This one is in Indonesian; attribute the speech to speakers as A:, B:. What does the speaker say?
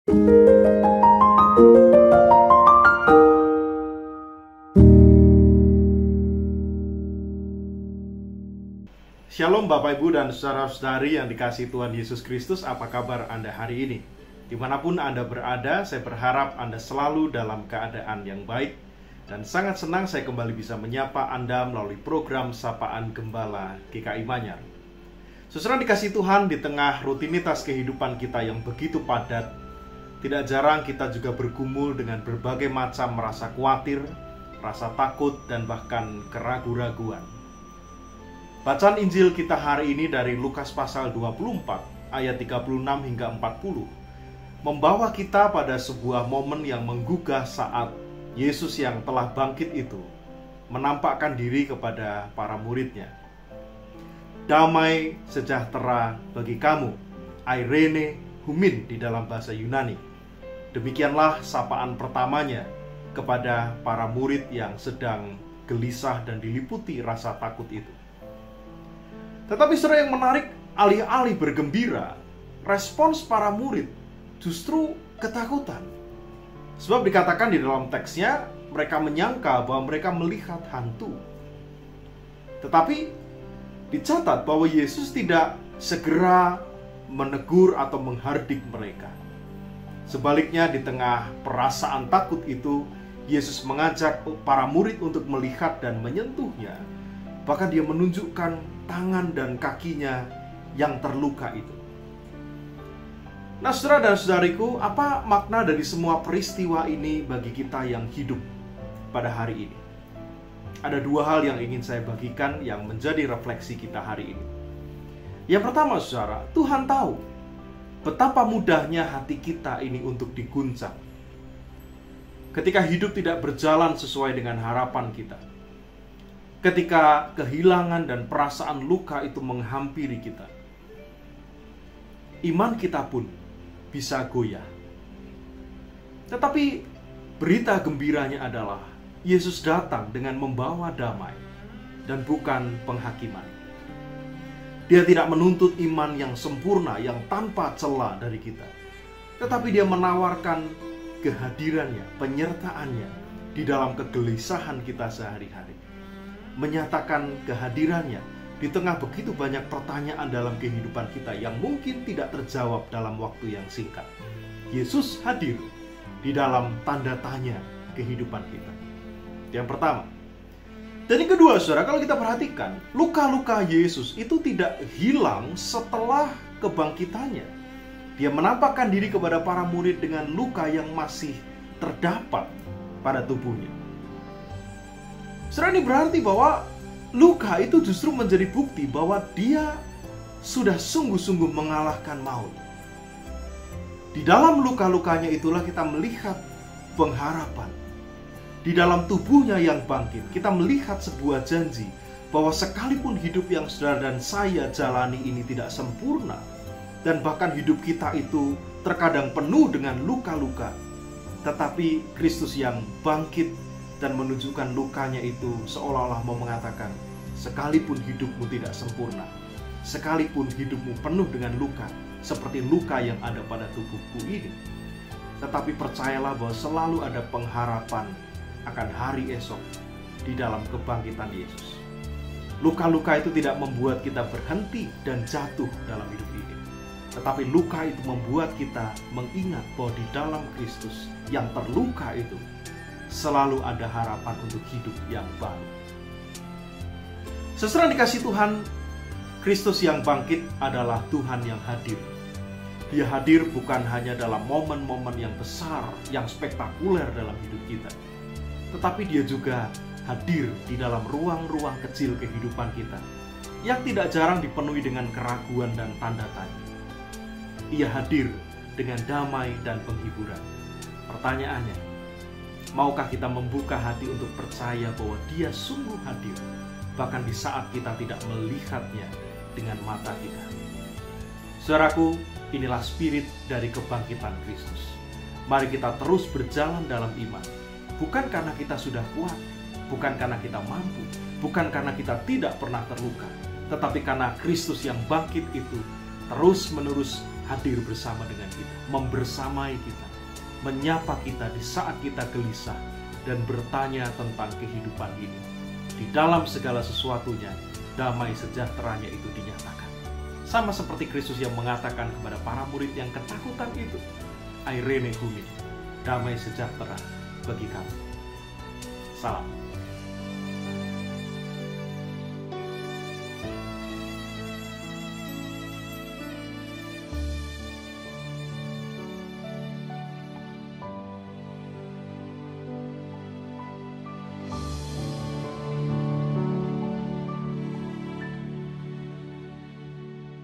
A: Shalom Bapak Ibu dan saudara-saudari yang dikasihi Tuhan Yesus Kristus. Apa kabar Anda hari ini? Dimanapun Anda berada, saya berharap Anda selalu dalam keadaan yang baik. Dan sangat senang saya kembali bisa menyapa Anda melalui program Sapaan Gembala GKI Manyar. Saudara dikasihi Tuhan, di tengah rutinitas kehidupan kita yang begitu padat, tidak jarang kita juga bergumul dengan berbagai macam rasa khawatir, rasa takut, dan bahkan keraguan-raguan. Bacaan Injil kita hari ini dari Lukas pasal 24 ayat 36 hingga 40 membawa kita pada sebuah momen yang menggugah saat Yesus yang telah bangkit itu menampakkan diri kepada para muridnya. Damai sejahtera bagi kamu, Eirene Humin di dalam bahasa Yunani. Demikianlah sapaan pertamanya kepada para murid yang sedang gelisah dan diliputi rasa takut itu. Tetapi saudara, yang menarik, alih-alih bergembira, respons para murid justru ketakutan. Sebab dikatakan di dalam teksnya, mereka menyangka bahwa mereka melihat hantu. Tetapi dicatat bahwa Yesus tidak segera menegur atau menghardik mereka. Sebaliknya, di tengah perasaan takut itu, Yesus mengajak para murid untuk melihat dan menyentuhnya. Bahkan dia menunjukkan tangan dan kakinya yang terluka itu. Nah, saudara dan saudariku, apa makna dari semua peristiwa ini bagi kita yang hidup pada hari ini? Ada dua hal yang ingin saya bagikan yang menjadi refleksi kita hari ini. Yang pertama, saudara, Tuhan tahu betapa mudahnya hati kita ini untuk diguncang ketika hidup tidak berjalan sesuai dengan harapan kita. Ketika kehilangan dan perasaan luka itu menghampiri kita, iman kita pun bisa goyah. Tetapi berita gembiranya adalah Yesus datang dengan membawa damai dan bukan penghakiman. Dia tidak menuntut iman yang sempurna, yang tanpa celah dari kita. Tetapi dia menawarkan kehadirannya, penyertaannya di dalam kegelisahan kita sehari-hari. Menyatakan kehadirannya di tengah begitu banyak pertanyaan dalam kehidupan kita yang mungkin tidak terjawab dalam waktu yang singkat. Yesus hadir di dalam tanda tanya kehidupan kita. Yang pertama. Dan yang kedua, saudara, kalau kita perhatikan, luka-luka Yesus itu tidak hilang setelah kebangkitannya. Dia menampakkan diri kepada para murid dengan luka yang masih terdapat pada tubuhnya. Saudara, ini berarti bahwa luka itu justru menjadi bukti bahwa dia sudah sungguh-sungguh mengalahkan maut. Di dalam luka-lukanya itulah kita melihat pengharapan. Di dalam tubuhnya yang bangkit, kita melihat sebuah janji bahwa sekalipun hidup yang saudara dan saya jalani ini tidak sempurna, dan bahkan hidup kita itu terkadang penuh dengan luka-luka, tetapi Kristus yang bangkit dan menunjukkan lukanya itu seolah-olah mau mengatakan, sekalipun hidupmu tidak sempurna, sekalipun hidupmu penuh dengan luka, seperti luka yang ada pada tubuhku ini, tetapi percayalah bahwa selalu ada pengharapan akan hari esok di dalam kebangkitan Yesus. Luka-luka itu tidak membuat kita berhenti dan jatuh dalam hidup ini, tetapi luka itu membuat kita mengingat bahwa di dalam Kristus yang terluka itu selalu ada harapan untuk hidup yang baru. Saudara dikasihi Tuhan, Kristus yang bangkit adalah Tuhan yang hadir. Dia hadir bukan hanya dalam momen-momen yang besar, yang spektakuler dalam hidup kita, tetapi dia juga hadir di dalam ruang-ruang kecil kehidupan kita yang tidak jarang dipenuhi dengan keraguan dan tanda tanya. Ia hadir dengan damai dan penghiburan. Pertanyaannya, maukah kita membuka hati untuk percaya bahwa dia sungguh hadir, bahkan di saat kita tidak melihatnya dengan mata kita? Saudaraku, inilah spirit dari kebangkitan Kristus. Mari kita terus berjalan dalam iman. Bukan karena kita sudah kuat, bukan karena kita mampu, bukan karena kita tidak pernah terluka, tetapi karena Kristus yang bangkit itu terus-menerus hadir bersama dengan kita, membersamai kita, menyapa kita di saat kita gelisah, dan bertanya tentang kehidupan ini. Di dalam segala sesuatunya, damai sejahteranya itu dinyatakan. Sama seperti Kristus yang mengatakan kepada para murid yang ketakutan itu, Airene Humi, damai sejahtera bagi kamu. Salam.